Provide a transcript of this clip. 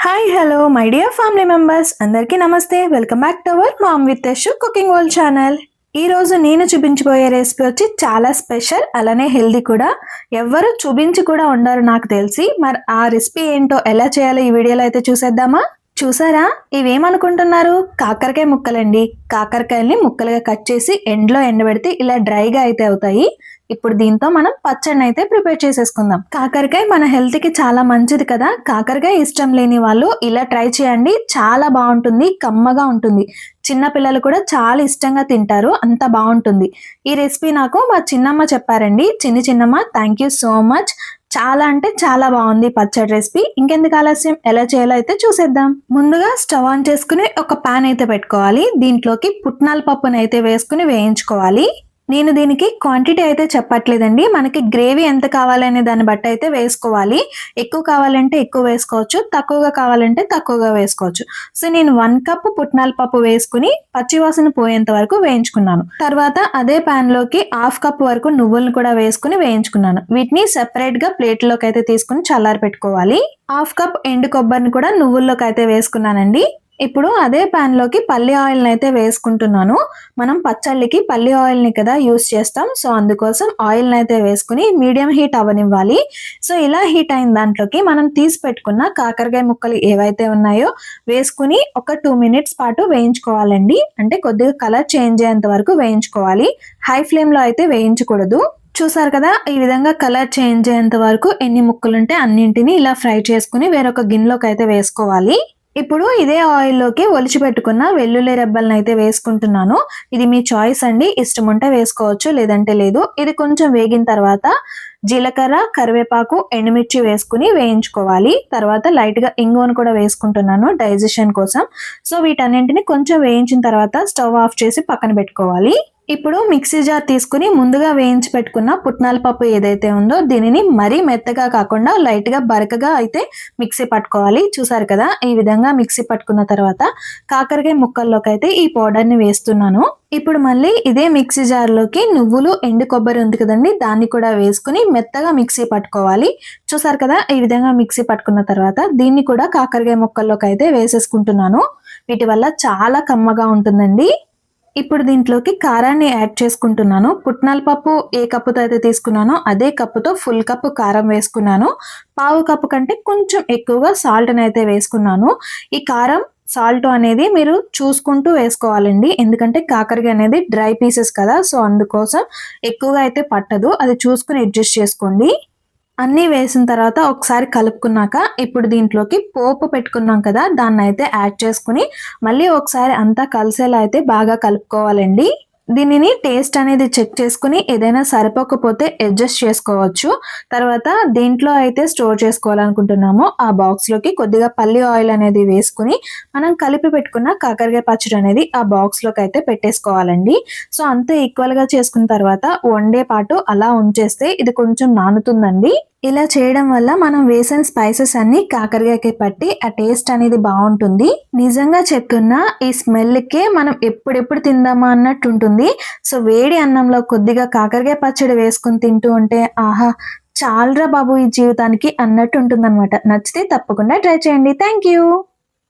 Hi hello my dear family members అందరికీ నమస్తే. Welcome back to our mom with Yashu cooking world channel. ఈ రోజు నేను చూపించబోయే రెసిపీ వచ్చి చాలా స్పెషల్, అలానే హెల్దీ కూడా. ఎవ్వరు చూపించి కూడా ఉండరు నాకు తెలిసి. మరి ఆ రెసిపీ ఏంటో ఎలా చేయాలో ఈ వీడియోలో అయితే చూసేద్దామా. చూసారా, ఇవేమనుకుంటున్నారు? కాకరకాయ ముక్కలండి. కాకరకాయల్ని ముక్కలుగా కట్ చేసి ఎండలో ఎండబెడితే ఇలా డ్రైగా అయితే అవుతాయి. ఇప్పుడు దీంతో మనం పచ్చడిని అయితే ప్రిపేర్ చేసేసుకుందాం. కాకరకాయ మన హెల్త్ కి చాలా మంచిది కదా. కాకరకాయ ఇష్టం లేని వాళ్ళు ఇలా ట్రై చేయండి, చాలా బాగుంటుంది, కమ్మగా ఉంటుంది. చిన్న పిల్లలు కూడా చాలా ఇష్టంగా తింటారు, అంత బాగుంటుంది. ఈ రెసిపీ నాకు మా చిన్నమ్మ చెప్పారండి. చిన్నమ్మ, థ్యాంక్ యూ సో మచ్. చాలా అంటే చాలా బాగుంది పచ్చడి రెసిపీ. ఇంకెందుకు ఆలస్యం, ఎలా చేయాలో అయితే చూసేద్దాం. ముందుగా స్టవ్ ఆన్ చేసుకుని ఒక పాన్ అయితే పెట్టుకోవాలి. దీంట్లోకి పుట్నాల పప్పును అయితే వేసుకుని వేయించుకోవాలి. నేను దీనికి క్వాంటిటీ అయితే చెప్పట్లేదండి, మనకి గ్రేవీ ఎంత కావాలనే దాన్ని బట్టి అయితే వేసుకోవాలి. ఎక్కువ కావాలంటే ఎక్కువ వేసుకోవచ్చు, తక్కువగా కావాలంటే తక్కువగా వేసుకోవచ్చు. సో నేను 1 కప్ పుట్నాల పప్పు వేసుకుని పచ్చివాసన పోయేంత వరకు వేయించుకున్నాను. తర్వాత అదే పాన్ లోకి 1/2 కప్ వరకు నువ్వులను కూడా వేసుకుని వేయించుకున్నాను. వీటిని సెపరేట్ గా ప్లేట్ లోకి అయితే తీసుకుని చల్లారి పెట్టుకోవాలి. 1/2 కప్ ఎండు కొబ్బరిని కూడా నువ్వుల్లోకి అయితే వేసుకున్నానండి. ఇప్పుడు అదే పాన్ లోకి పల్లి ఆయిల్ని అయితే వేసుకుంటున్నాను. మనం పచ్చళ్ళకి పల్లి ఆయిల్ని కదా యూస్ చేస్తాం. సో అందుకోసం ఆయిల్ని అయితే వేసుకుని మీడియం హీట్ అవ్వనివ్వాలి. సో ఇలా హీట్ అయిన దాంట్లోకి మనం తీసి పెట్టుకున్న కాకరకాయ ముక్కలు ఏవైతే ఉన్నాయో వేసుకుని ఒక 2 మినిట్స్ పాటు వేయించుకోవాలండి. అంటే కొద్దిగా కలర్ చేంజ్ అయ్యేంత వరకు వేయించుకోవాలి. హై ఫ్లేమ్ లో అయితే వేయించకూడదు. చూసారు కదా, ఈ విధంగా కలర్ చేంజ్ అయ్యేంత వరకు ఎన్ని ముక్కలు ఉంటే అన్నింటినీ ఇలా ఫ్రై చేసుకుని వేరొక గిన్నెలోకి అయితే వేసుకోవాలి. ఇప్పుడు ఇదే ఆయిల్లోకి ఒలిచి పెట్టుకున్న వెల్లుల్లి రెబ్బలను అయితే వేసుకుంటున్నాను. ఇది మీ చాయిస్ అండి, ఇష్టం ఉంటే వేసుకోవచ్చు, లేదంటే లేదు. ఇది కొంచెం వేగిన తర్వాత జీలకర్ర, కరివేపాకు, ఎండుమిర్చి వేసుకుని వేయించుకోవాలి. తర్వాత లైట్ గా ఇంగువను కూడా వేసుకుంటున్నాను డైజెషన్ కోసం. సో వీటన్నింటిని కొంచెం వేయించిన తర్వాత స్టవ్ ఆఫ్ చేసి పక్కన పెట్టుకోవాలి. ఇప్పుడు మిక్సీ జార్ తీసుకుని ముందుగా వేయించి పెట్టుకున్న పుట్నాల పప్పు ఏదైతే ఉందో దీనిని మరీ మెత్తగా కాకుండా లైట్ గా బరకగా అయితే మిక్సీ పట్టుకోవాలి. చూసారు కదా, ఈ విధంగా మిక్సీ పట్టుకున్న తర్వాత కాకరకాయ ముక్కల్లోకి అయితే ఈ పౌడర్ ని వేస్తున్నాను. ఇప్పుడు మళ్ళీ ఇదే మిక్సీ జార్ లోకి నువ్వులు, ఎండు కొబ్బరి ఉంది కదండి, దాన్ని కూడా వేసుకుని మెత్తగా మిక్సీ పట్టుకోవాలి. చూసారు కదా, ఈ విధంగా మిక్సీ పట్టుకున్న తర్వాత దీన్ని కూడా కాకరకాయ ముక్కల్లోకి అయితే వేసేసుకుంటున్నాను. వీటి వల్ల చాలా కమ్మగా ఉంటుందండి. ఇప్పుడు దీంట్లోకి కారాన్ని యాడ్ చేసుకుంటున్నాను. పుట్నాల పప్పు ఏ కప్పుతో అయితే తీసుకున్నానో అదే కప్పుతో ఫుల్ కప్పు కారం వేసుకున్నాను. పావు కప్పు కంటే కొంచెం ఎక్కువగా సాల్ట్ని అయితే వేసుకున్నాను. ఈ కారం సాల్ట్ అనేది మీరు చూసుకుంటూ వేసుకోవాలండి, ఎందుకంటే కాకరకాయ అనేది డ్రై పీసెస్ కదా. సో అందుకోసం ఎక్కువగా అయితే పట్టదు, అది చూసుకుని అడ్జస్ట్ చేసుకోండి. అన్నీ వేసిన తర్వాత ఒకసారి కలుపుకున్నాక ఇప్పుడు దీంట్లోకి పోపు పెట్టుకున్నాం కదా, దాన్ని అయితే యాడ్ చేసుకుని మళ్ళీ ఒకసారి అంతా కలిసేలా అయితే బాగా కలుపుకోవాలండి. దీనిని టేస్ట్ అనేది చెక్ చేసుకుని ఏదైనా సరిపోకపోతే అడ్జస్ట్ చేసుకోవచ్చు. తర్వాత దేంట్లో అయితే స్టోర్ చేసుకోవాలనుకుంటున్నామో ఆ బాక్స్ లోకి కొద్దిగా పల్లి ఆయిల్ అనేది వేసుకుని మనం కలిపి పెట్టుకున్న కాకరకాయ పచ్చడి అనేది ఆ బాక్స్ లోకి అయితే పెట్టేసుకోవాలండి. సో అంతా ఈక్వల్ గా చేసుకున్న తర్వాత వండే పాటు అలా ఉంచేస్తే ఇది కొంచెం నానుతుందండి. ఇలా చేయడం వల్ల మనం వేసిన స్పైసెస్ అన్ని కాకరకాయకి పట్టి ఆ టేస్ట్ అనేది బాగుంటుంది. నిజంగా చెప్తున్నా, ఈ స్మెల్కే మనం ఎప్పుడెప్పుడు తిందామా అన్నట్టు ఉంటుంది. సో వేడి అన్నంలో కొద్దిగా కాకరకాయ పచ్చడి వేసుకుని తింటూ ఉంటే ఆహా, చాలరా బాబు ఈ జీవితానికి అన్నట్టు ఉంటుంది అనమాట. నచ్చితే తప్పకుండా ట్రై చేయండి. Thank you.